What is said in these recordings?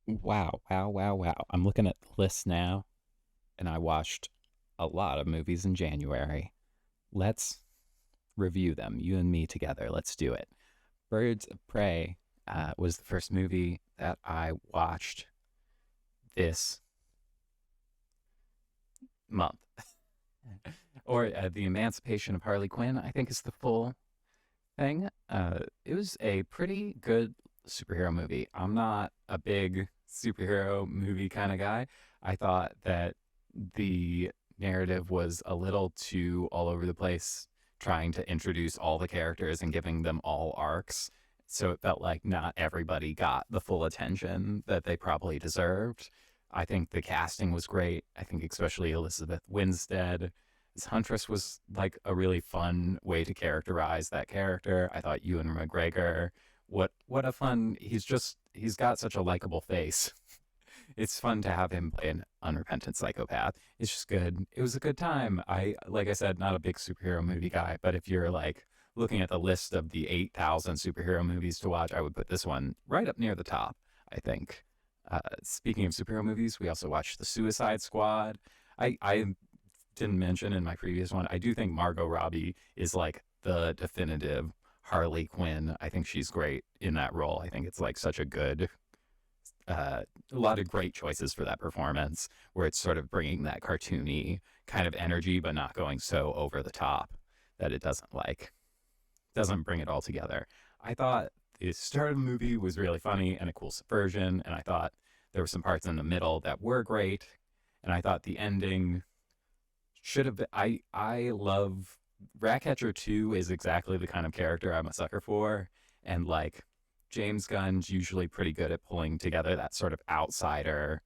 Wow, wow, wow, wow. I'm looking at the list now, and I watched a lot of movies in January. Let's review them, you and me together. Let's do it. Birds of Prey was the first movie that I watched this month. Or The Emancipation of Harley Quinn, I think is the full thing. It was a pretty good superhero movie. I'm not a big superhero movie kind of guy. I thought that the narrative was a little too all over the place, trying to introduce all the characters and giving them all arcs. So it felt like not everybody got the full attention that they probably deserved. I think the casting was great. I think especially Elizabeth Winstead as Huntress was like a really fun way to characterize that character. I thought Ewan McGregor, what a fun, he's got such a likable face. It's fun to have him play an unrepentant psychopath. It's just good. It was a good time. Like I said, not a big superhero movie guy, but if you're like looking at the list of the 8,000 superhero movies to watch, I would put this one right up near the top, I think. Speaking of superhero movies, we also watched The Suicide Squad. I didn't mention in my previous one, I do think Margot Robbie is like the definitive Harley Quinn. I think she's great in that role. I think it's like such a good a lot of great choices for that performance, where it's sort of bringing that cartoony kind of energy, but not going so over the top that it doesn't bring it all together. I thought the start of the movie was really funny and a cool subversion, and I thought there were some parts in the middle that were great, and I thought the ending should have been. I love Ratcatcher 2 is exactly the kind of character I'm a sucker for, and like James Gunn's usually pretty good at pulling together that sort of outsider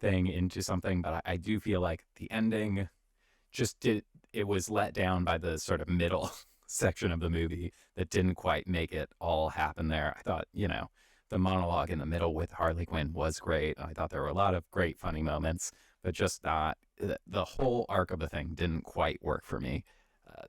thing into something, but I do feel like the ending just did it was let down by the sort of middle section of the movie that didn't quite make it all happen there. I thought, the monologue in the middle with Harley Quinn was great. I thought there were a lot of great funny moments, but just not the whole arc of the thing didn't quite work for me.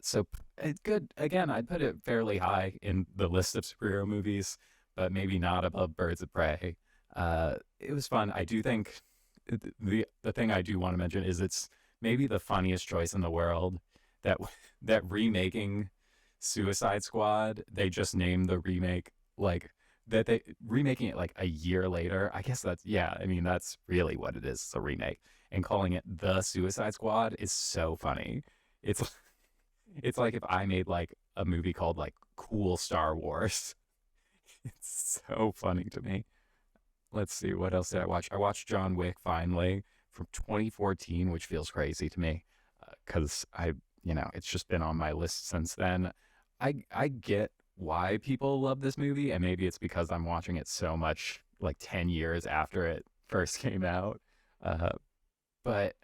So it good again. I'd put it fairly high in the list of superhero movies, but maybe not above Birds of Prey. It was fun. I do think the thing I do want to mention is it's maybe the funniest choice in the world that that remaking Suicide Squad. They just named the remake like that they remaking it like a year later. I guess that's yeah. I mean that's really what it is. It's a remake, and calling it the Suicide Squad is so funny. It's it's like if I made like a movie called like Cool Star Wars. It's so funny to me. Let's see, what else did I watch? I watched John Wick finally from 2014, which feels crazy to me because it's just been on my list since then. I get why people love this movie, and maybe it's because I'm watching it so much like 10 years after it first came out. Uh, but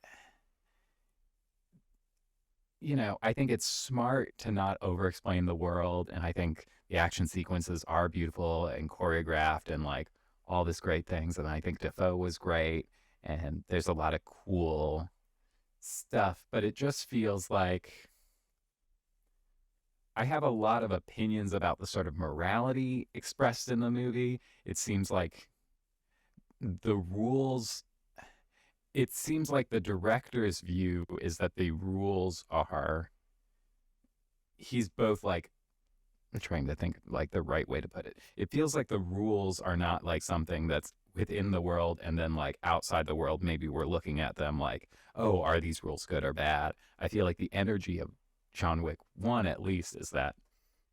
I think it's smart to not over explain the world. And I think the action sequences are beautiful and choreographed and like all this great things. And I think Defoe was great. And there's a lot of cool stuff, but it just feels like I have a lot of opinions about the sort of morality expressed in the movie. It seems like the rules, it seems like the director's view is that the rules are, he's both like I'm trying to think like the right way to put it. It feels like the rules are not like something that's within the world and then like outside the world. Maybe we're looking at them like, oh, are these rules good or bad? I feel like the energy of John Wick 1 at least is that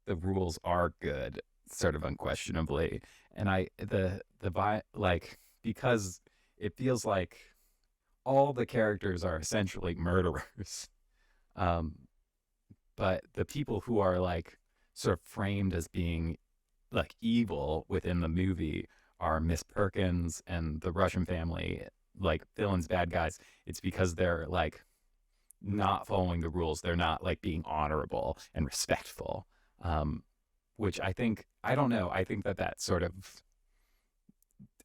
the rules are good, sort of unquestionably. And like because it feels like all the characters are essentially murderers. Um, but the people who are like sort of framed as being like evil within the movie are Miss Perkins and the Russian family, like villains, bad guys. It's because they're like not following the rules. They're not like being honorable and respectful. Um, which I think I don't know. I think that that sort of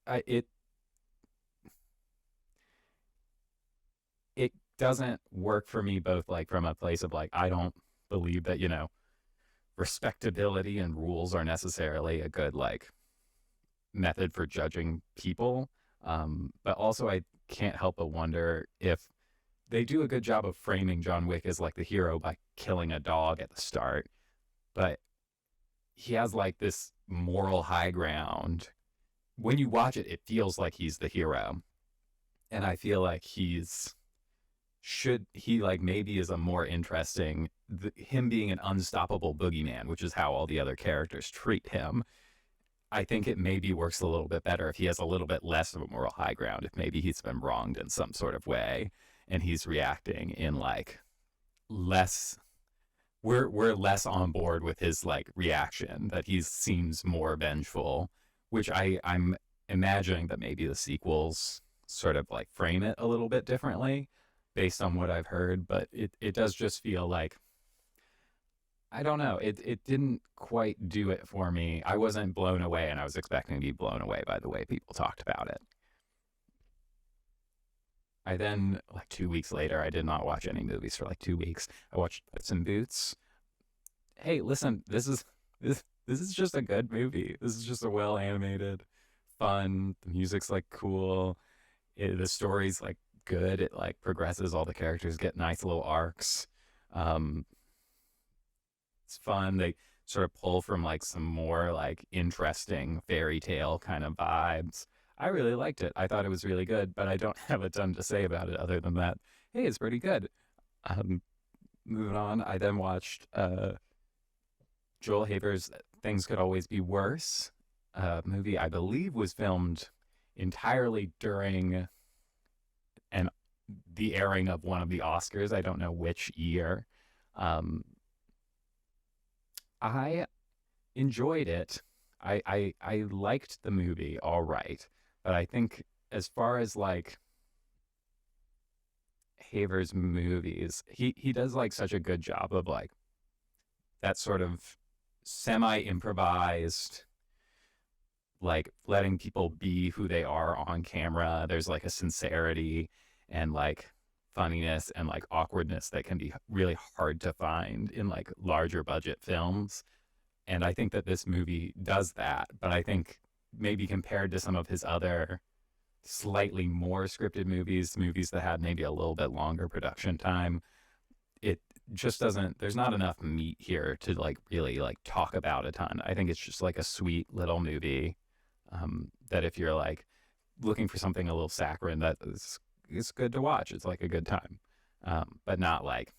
it it doesn't work for me both like from a place of like I don't believe that respectability and rules are necessarily a good like method for judging people. But also, I can't help but wonder if they do a good job of framing John Wick as like the hero by killing a dog at the start, but he has like this moral high ground. When you watch it, it feels like he's the hero. And I feel like should he like maybe is a more interesting, him being an unstoppable boogeyman, which is how all the other characters treat him. I think it maybe works a little bit better if he has a little bit less of a moral high ground, if maybe he's been wronged in some sort of way and he's reacting in like less, we're less on board with his like reaction, that he seems more vengeful, which I'm imagining that maybe the sequels sort of like frame it a little bit differently based on what I've heard, but it does just feel like, I don't know, it didn't quite do it for me. I wasn't blown away, and I was expecting to be blown away by the way people talked about it. I then, like 2 weeks later, I did not watch any movies for like 2 weeks. I watched Puss in Boots. Hey, listen, this is just a good movie. This is just a well animated, fun. The music's like cool. The story's like good. It like progresses. All the characters get nice little arcs. Um, it's fun. They sort of pull from like some more like interesting fairy tale kind of vibes. I really liked it. I thought it was really good, but I don't have a ton to say about it other than that. Hey, it's pretty good. Um, moving on, I then watched Joel Haver's Things Could Always Be Worse, a movie I believe was filmed entirely during an the airing of one of the Oscars. I don't know which year. Um, I enjoyed it. I liked the movie all right, but I think as far as like Haver's movies, he does like such a good job of like that sort of semi improvised, like letting people be who they are on camera. There's like a sincerity and like funniness and like awkwardness that can be really hard to find in like larger budget films. And I think that this movie does that. But I think maybe compared to some of his other slightly more scripted movies, movies that had maybe a little bit longer production time, it just doesn't, there's not enough meat here to like really like talk about a ton. I think it's just like a sweet little movie, that if you're like looking for something a little saccharine, that is, it's good to watch. It's like a good time. But not like,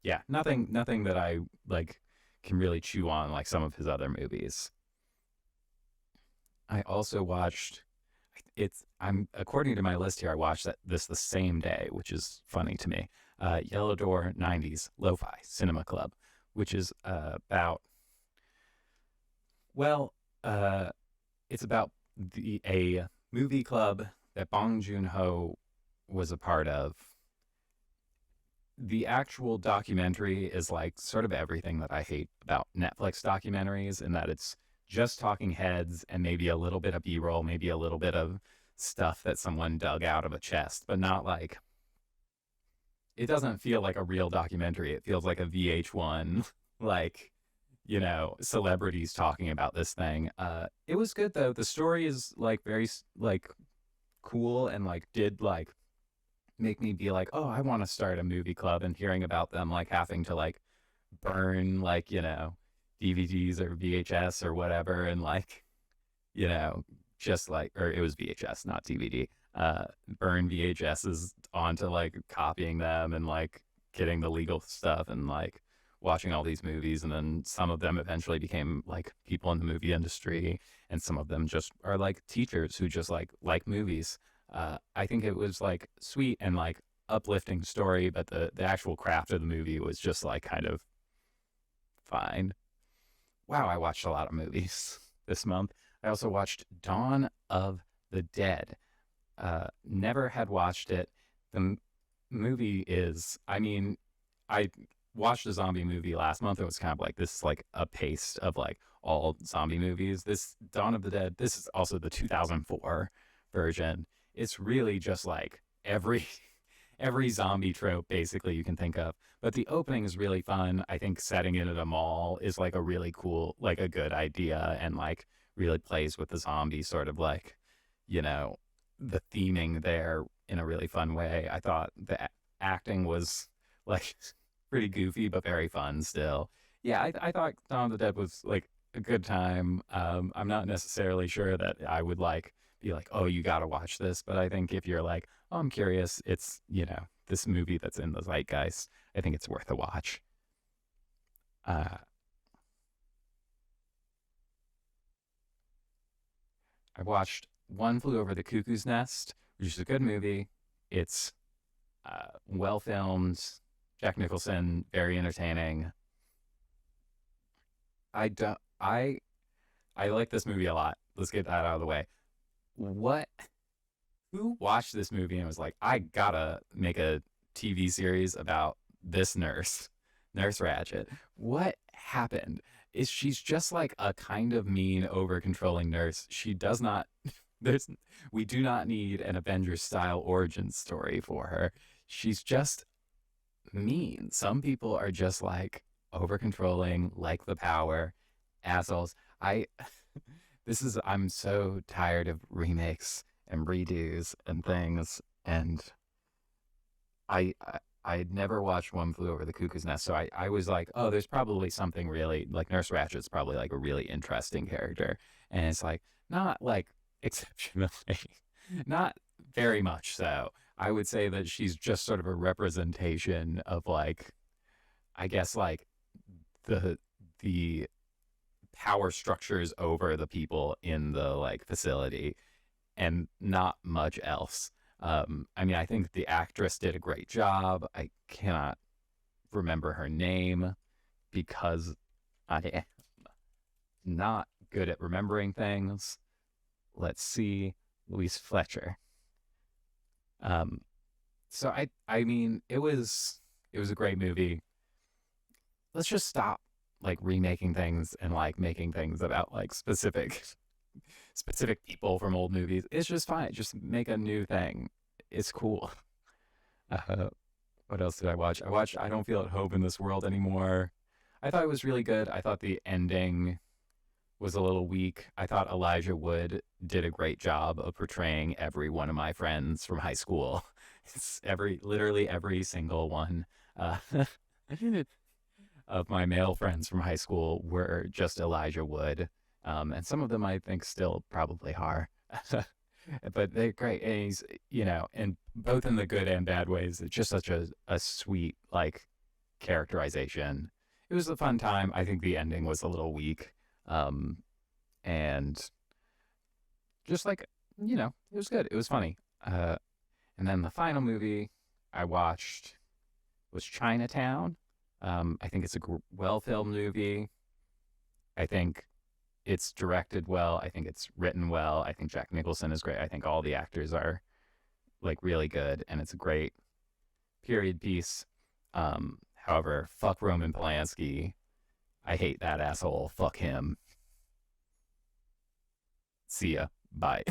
yeah, nothing that I like can really chew on like some of his other movies. I also watched, I'm according to my list here, I watched this the same day, which is funny to me. Yellow Door 90s Lo-Fi Cinema Club, which is about, well, it's about a movie club that Bong Joon-ho was a part of. The actual documentary is like sort of everything that I hate about Netflix documentaries, in that it's just talking heads and maybe a little bit of B-roll, maybe a little bit of stuff that someone dug out of a chest, but not like, it doesn't feel like a real documentary. It feels like a VH1, like, celebrities talking about this thing. It was good though. The story is like very like cool, and like did like make me be like, oh, I want to start a movie club, and hearing about them like having to like burn like, DVDs or VHS or whatever, and like, you know, just like, or it was VHS, not DVD, burn VHSs onto like copying them and like getting the legal stuff and like watching all these movies. And then some of them eventually became like people in the movie industry, and some of them just are like teachers who just like movies. I think it was like sweet and like uplifting story, but the actual craft of the movie was just like kind of fine. Wow, I watched a lot of movies this month. I also watched Dawn of the Dead. Never had watched it. The movie is, I mean, I watched a zombie movie last month. It was kind of like this, is like a paste of like all zombie movies. This Dawn of the Dead, this is also the 2004 version. It's really just like every zombie trope basically you can think of. But the opening is really fun. I think setting it at a mall is like a really cool, like a good idea, and like really plays with the zombie sort of like, you know, the theming there in a really fun way. I thought the acting was like pretty goofy but very fun still. Yeah, I thought Dawn of the Dead was like a good time. I'm not necessarily sure that I would like be like, oh, you got to watch this, but I think if you're like, oh, I'm curious, it's this movie that's in the zeitgeist. I think it's worth a watch. Uh, I watched One Flew Over the Cuckoo's Nest, which is a good movie. It's well filmed. Jack Nicholson, very entertaining. I don't. I like this movie a lot. Let's get that out of the way. What? Who watched this movie and was like, I gotta make a TV series about this nurse, Nurse Ratchet? What happened? Is she's just like a kind of mean, over controlling nurse. She does not. There's. We do not need an Avengers style origin story for her. She's just mean. Some people are just like over controlling, like the power, assholes. I I'm so tired of remakes and redos and things, and I'd never watched One Flew Over the Cuckoo's Nest, so I was like, oh, there's probably something really like Nurse Ratchet's probably like a really interesting character, and it's like not like exceptionally, not very much so. I would say that she's just sort of a representation of like, I guess like the the power structures over the people in the like facility and not much else. I mean, I think the actress did a great job. I cannot remember her name because I am not good at remembering things. Let's see, Louise Fletcher. Um, so I mean, it was a great movie. Let's just stop like remaking things and like making things about like specific people from old movies. It's just fine. Just make a new thing. It's cool. Uh, what else did I watch? I watched I Don't Feel at Home in This World Anymore. I thought it was really good. I thought the ending was a little weak. I thought Elijah Wood did a great job of portraying every one of my friends from high school. It's literally every single one uh, of my male friends from high school were just Elijah Wood. And some of them I think still probably are. But they're great. And he's, and both in the good and bad ways, it's just such a sweet, like, characterization. It was a fun time. I think the ending was a little weak. Um, and just like, it was good. It was funny. And then the final movie I watched was Chinatown. I think it's a well filmed movie. I think it's directed well. I think it's written well. I think Jack Nicholson is great. I think all the actors are like really good, and it's a great period piece. However, fuck Roman Polanski. I hate that asshole. Fuck him. See ya. Bye.